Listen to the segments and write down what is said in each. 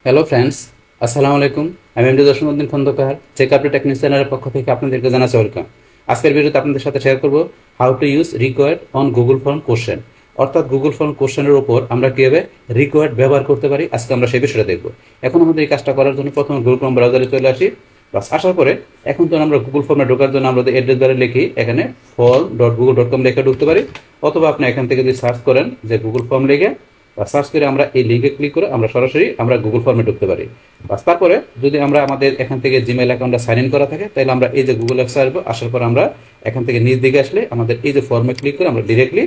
Hello friends, আসসালামু আলাইকুম। আমি MD Jasimuddin Khandakar, check update technique চ্যানেলের পক্ষ থেকে আপনাদেরকে জানাচ্ছি ওয়েলকাম। আজকের ভিডিওতে আপনাদের সাথে শেয়ার করব how to use required on Google form question, অর্থাৎ গুগল ফর্ম কোশ্চেনের উপর আমরা কীভাবে রিকোয়ার্ড ব্যবহার করতে পারি। আজকে আমরা সেই বিষয়টা দেখব। এখন আমাদের এই কাজটা করার জন্য প্রথমে গুগল ফর্ম ব্রাউজারে চলে আসি। বাস আসার পরে এখন তো আমরা গুগল ফর্মে ঢোকার জন্য আমরা অ্যাড্রেস বারে লিখি এখানে form.google.com লিখে ঢুকতে পারি, অথবা আপনি এখান থেকে যদি সার্চ করেন যে গুগল ফর্ম লিখে সার্চ করে আমরা এই লিঙ্কে ক্লিক করে আমরা সরাসরি আমরা গুগল ফর্মে ঢুকতে পারি। বাস তারপরে যদি আমরা আমাদের এখান থেকে জিমেইল অ্যাকাউন্টটা সাইন ইন করা থাকে, তাহলে আমরা এই যে গুগল অ্যাপসে আসবো। আসার পর আমরা এখান থেকে নিচ দিকে আসলে আমাদের এই যে ফর্মে ক্লিক করে আমরা ডিরেক্টলি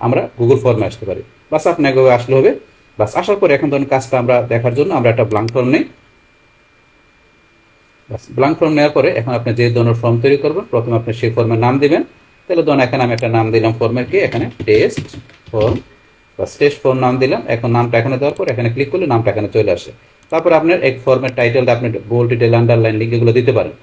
আমরা গুগল ফর্মে আসতে পারি। বাস আপনি একভাবে আসলে হবে। বাস আসার পরে এখন ধরুন কাজটা আমরা দেখার জন্য আমরা একটা ব্ল্যাঙ্ক ফর্ম নিই। বাস ব্ল্যাঙ্ক ফর্ম নেওয়ার পরে এখন আপনি যে ধরনের ফর্ম তৈরি করবেন, প্রথমে আপনি সেই ফর্মের নাম দিবেন। তাহলে ধরুন এখানে আমি একটা নাম দিলাম ফর্মের কি, এখানে টেস্ট ফর্ম বা টেস্ট ফর্ম নাম দিলাম। এখন নামটা এখানে দেওয়ার পর এখানে ক্লিক করলে নামটা এখানে চলে আসে। তারপর আপনার এক ফর্মের টাইটেলটা আপনি বোল্ড, ডিটেল, আন্ডারলাইন, লিঙ্ক এগুলো দিতে পারেন।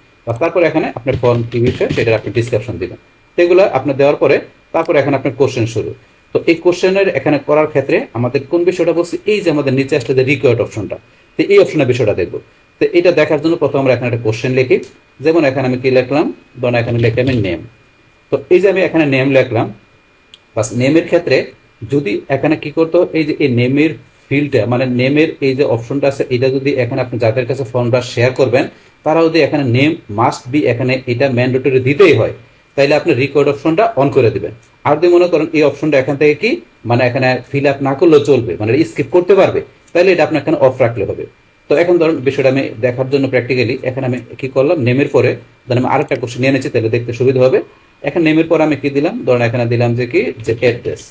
তারপর এখানে আপনার ফর্ম কি বিষয় সেটার আপনি ডিসক্রিপশন দিবেন। সেগুলো আপনি দেওয়ার পরে তারপর এখানে আপনার কোশ্চেন শুরু। তো এই কোশ্চেনের এখানে করার ক্ষেত্রে আমাদের কোন বিষয়টা বলছি, এই যে আমাদের নিচে আসলে যে রিকোয়ার্ড অপশনটা, তো এই অপশনের বিষয়টা দেখবো। তো এটা দেখার জন্য প্রথমে আমরা এখানে একটা কোশ্চেন লিখি। যেমন এখানে আমি কি লিখলাম, ধরুন এখানে লিখে আমি নেম। তো এই যে আমি এখানে নেম লিখলাম, বাস নেমের ক্ষেত্রে যদি এখানে কি করতে হবে, এই যে এই নেমের ফিল্ডটা মানে নেমের এই যে অপশনটা আছে, এটা যদি এখানে আপনি যাদের কাছে ফর্মটা শেয়ার করবেন তারা যদি এখানে নেম মাস্ট বি এখানে এটা ম্যান্ডেটরি দিতেই হয়, তাইলে আপনি রিকোয়ার্ড অপশনটা অন করে দিবেন। আর যদি মনে করেন এই অপশনটা এখান থেকে কি মানে এখানে ফিল আপ না করলেও চলবে, মানে স্কিপ করতে পারবে, তাহলে এটা আপনি এখানে অফ রাখলে হবে। তো এখন ধরুন বিষয়টা আমি দেখার জন্য প্র্যাকটিক্যালি এখানে আমি কি করলাম, নেমের পরে ধরুন আমি আরেকটা কোশ্চেন নিয়ে নিচ্ছি, তাহলে দেখতে সুবিধা হবে। এখন নেমের পর আমি কি দিলাম, ধরুন এখানে দিলাম যে কি যে অ্যাড্রেস,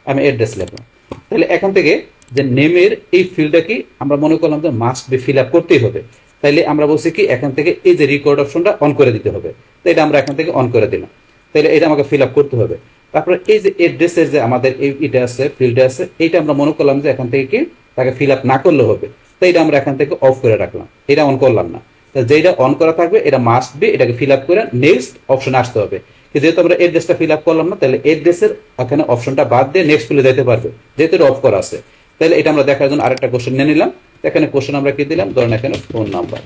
আমি অ্যাড্রেস লিখলাম। তাহলে এখান থেকে যে নেমের এই ফিল্ডটা কি আমরা মনে করলাম যে মাস্ট বি ফিল আপ করতেই হবে, তাইলে আমরা বলছি কি এখান থেকে এই যে রেকর্ড অপশনটা অন করে দিতে হবে। তো এটা আমরা এখান থেকে অন করে দিলাম, তাহলে এটা আমাকে ফিল আপ করতে হবে। তারপরে এই যে অ্যাড্রেসের যে আমাদের এটা আছে ফিল্ডে আছে, এইটা আমরা মনে করলাম যে এখান থেকে কি তাকে ফিল আপ না করলে হবে, তো এটা আমরা এখান থেকে অফ করে রাখলাম, এটা অন করলাম না। যেটা অন করা থাকবে এটা মাস্ট বি এটাকে ফিল আপ করে নেক্সট অপশনে আসতে হবে। যেহেতু আমরা অ্যাড্রেসটা ফিল আপ করলাম না, তাহলে অ্যাড্রেসের এখানে অপশনটা বাদ দিয়ে নেক্সট ফিলে যেতে পারবে, যেহেতু এটা অফ করা আছে। তাহলে এটা আমরা দেখার জন্য আরেকটা কোশ্চেন নিয়ে নিলাম। এখানে কোশ্চেন আমরা কি দিলাম, ধরেন এখানে ফোন নাম্বার,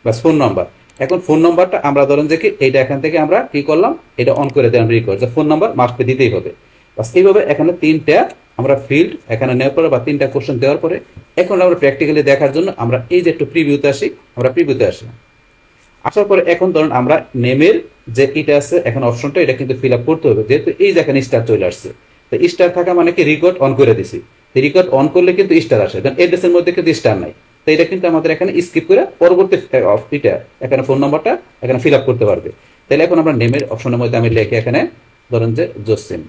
বাস ফোন নাম্বার। এখন ফোন নাম্বারটা আমরা ধরেন যে কি এইটা এখান থেকে আমরা কি করলাম, এটা অন করে দিলাম রিকোয়ার্ড, যে ফোন নাম্বার মাস্ট বি দিতেই হবে। বাস এইভাবে এখানে তিনটা আমরা ফিল্ড এখানে নেওয়ার পরে বা তিনটা কোশ্চেন দেওয়ার পরে এখন আমরা প্র্যাকটিক্যালি দেখার জন্য আমরা এই যে একটু প্রিভিউতে আসি, আমরা প্রিভিউতে আসি। আসার পরে এখন ধরুন আমরা নেমের যে এটা আছে এখন অপশনটা এটা কিন্তু ফিল আপ করতে হবে, যেহেতু এই যে এখানে স্টার চলে আসছে। তো স্টার থাকা মানে কি রেকর্ড অন করে দিছি, রেকর্ড অন করলে কিন্তু স্টার আসে, কারণ এড্রেসের মধ্যে কিন্তু স্টার নাই। তো এটা কিন্তু আমাদের এখানে স্কিপ করে পরবর্তী এটা এখানে ফোন নাম্বারটা এখানে ফিল আপ করতে পারবে। তাহলে এখন আমরা নেমের অপশনের মধ্যে আমি লিখে এখানে ধরুন যে জসিম,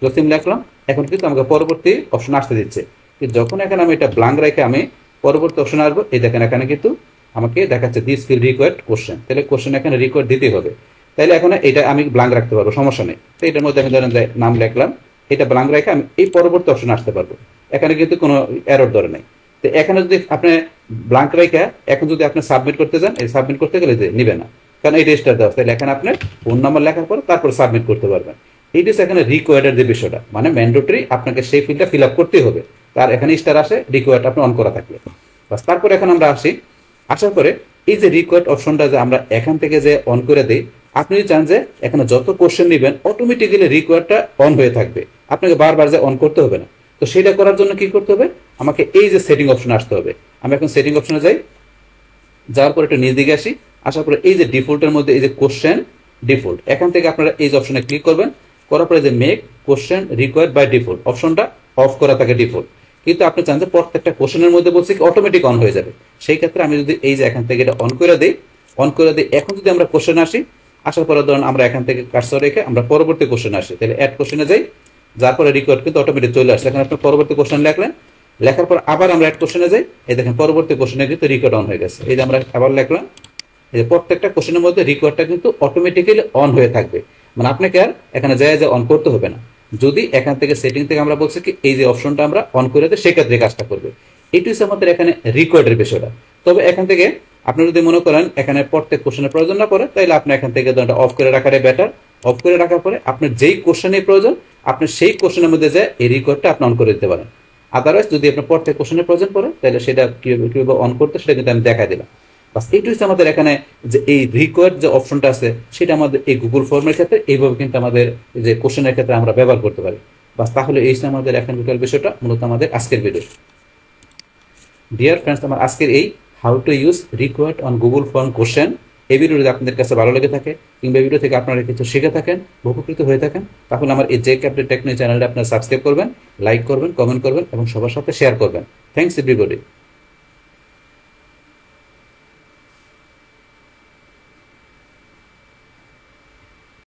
জসিম লিখলাম। এখন কিন্তু আমাকে পরবর্তী অপশন আসতে দিচ্ছে, যখন এখানে আমি এটা ব্ল্যাঙ্ক রেখে আমি পরবর্তী অপশনে আসবো, এই দেখেন এখানে কিন্তু আমাকে দেখাচ্ছে দিস ফিল রিকোয়ার্ড কোশ্চেন। তাহলে কোশ্চেন এখানে রিকোয়ার্ড দিতেই হবে, তাহলে এখন এটা আমি ব্ল্যাঙ্ক রাখতে পারবো, সমস্যা নেই। তো এটার মধ্যে আমি ধরেন নাম লিখলাম, এটা ব্ল্যাঙ্ক রেখে আমি এই পরবর্তী অপশনে আসতে পারবো, এখানে কিন্তু কোনো এরর ধরে নাই। তো এখানে যদি আপনি ব্ল্যাঙ্ক রেখে এখন যদি আপনি সাবমিট করতে যান, এই সাবমিট করতে গেলে যে নিবে না, কারণ এই রেজিস্টার দেওয়া, তাহলে এখানে আপনি ফোন নাম্বার লেখার পর তারপর সাবমিট করতে পারবেন। এইটা এখানে রিকোয়ার্ডের যে বিষয়টা মানে ম্যান্ডেটরি আপনাকে সেই ফিল্ডটা ফিল আপ করতেই হবে, তার এখানে স্টার আসে রিকোয়ার্ড আপনি অন করা থাকলে। বাস তারপর এখন আমরা আসি, আসার পরে এই যে রিকোয়ার্ড অপশনটা যে আমরা এখান থেকে যে অন করে দিই, আপনি যদি চান যে এখানে যত কোশ্চেন নেবেন অটোমেটিক্যালি রিকোয়ার্ডটা অন হয়ে থাকবে, আপনাকে বারবার যে অন করতে হবে না। তো সেটা করার জন্য কি করতে হবে, আমাকে এই যে সেটিং অপশনে আসতে হবে। আমি এখন সেটিং অপশনে যাই, যাওয়ার পর একটু নিচ দিকে আসি। আসার পরে এই যে ডিফল্টের মধ্যে এই যে কোশ্চেন ডিফল্ট, এখান থেকে আপনারা এই যে অপশনে ক্লিক করবেন। করার পরে যে make question required by default অপশনটা অফ করা থাকে ডিফল্ট, কিন্তু আপনি চান যে প্রত্যেকটা কোশ্চেনের মধ্যে বলছি কি অটোমেটিক অন হয়ে যাবে। সেই ক্ষেত্রে আমি যদি এই যে এখান থেকে এটা অন করে দিই, অন করে দিই, এখন যদি আমরা কোশ্চেন আসি, আসার পরে ধরুন আমরা এখান থেকে কার্সর রেখে আমরা পরবর্তী কোশ্চেন আসি, তাহলে অ্যাড কোশ্চেনে যাই, যার পরে রিকোয়ার্ড কিন্তু অটোমেটিক চলে আসছে। এখানে আপনি পরবর্তী কোশ্চেন লিখলেন, লেখার পর আবার আমরা অ্যাড কোশ্চেনে যাই, এই দেখেন পরবর্তী কোশ্চেনে কিন্তু রিকোয়ার্ড অন হয়ে গেছে। এই যে আমরা আবার লিখলাম, এই যে প্রত্যেকটা কোশ্চেনের মধ্যে রিকোয়ার্ডটা কিন্তু অটোমেটিক্যালি অন হয়ে থাকবে, মানে আপনাকে আর এখানে যায় যে অন করতে হবে না। যদি এখান থেকে সেটিং থেকে আমরা বলছি কি এই যে অপশনটা আমরা অন করে দিই, সেক্ষেত্রে কাজটা করবে। এটি হচ্ছে আমাদের এখানে রিকোয়ার্ডের বিষয়টা। তবে এখান থেকে আপনি যদি মনে করেন এখানে প্রত্যেক কোশ্চেনের প্রয়োজন না পড়ে, তাহলে আপনি এখান থেকে অফ করে রাখাটাই বেটার। অফ করে রাখার পরে আপনার যেই কোশ্চেনের প্রয়োজন আপনি সেই কোশ্চেনের মধ্যে যায় এই রিকোয়ার্ডটা আপনি অন করে দিতে পারেন। আদারওয়াইজ যদি আপনার পর থেকে কোশ্চেনের প্রয়োজন পড়ে তাহলে সেটা কীভাবে অন করতে সেটা কিন্তু আমি দেখাই দিলাম। বাস এইটা হচ্ছে আমাদের এখানে যে এই রিকোয়ার্ড যে অপশনটা আছে সেটা আমাদের এই গুগল ফর্মের ক্ষেত্রে এইভাবে কিন্তু আমাদের যে কোশ্চেনের ক্ষেত্রে আমরা ব্যবহার করতে পারি। বাস তাহলে এই হচ্ছে আমাদের এখন টোটাল বিষয়টা মূলত আমাদের আজকের ভিডিও। ডিয়ার ফ্রেন্ডস, আমার আজকের এই how to use required on Google form question এই ভিডিও যদি আপনাদের কাছে ভালো লেগে থাকে কিংবা ভিডিও থেকে আপনারা কিছু শিখে থাকেন, উপকৃত হয়ে থাকেন, তাহলে আমার এই জেকে আপডেট টেকনিক চ্যানেলটা আপনারা সাবস্ক্রাইব করবেন, লাইক করবেন, কমেন্ট করবেন এবং সবার সাথে শেয়ার করবেন। Thanks everybody.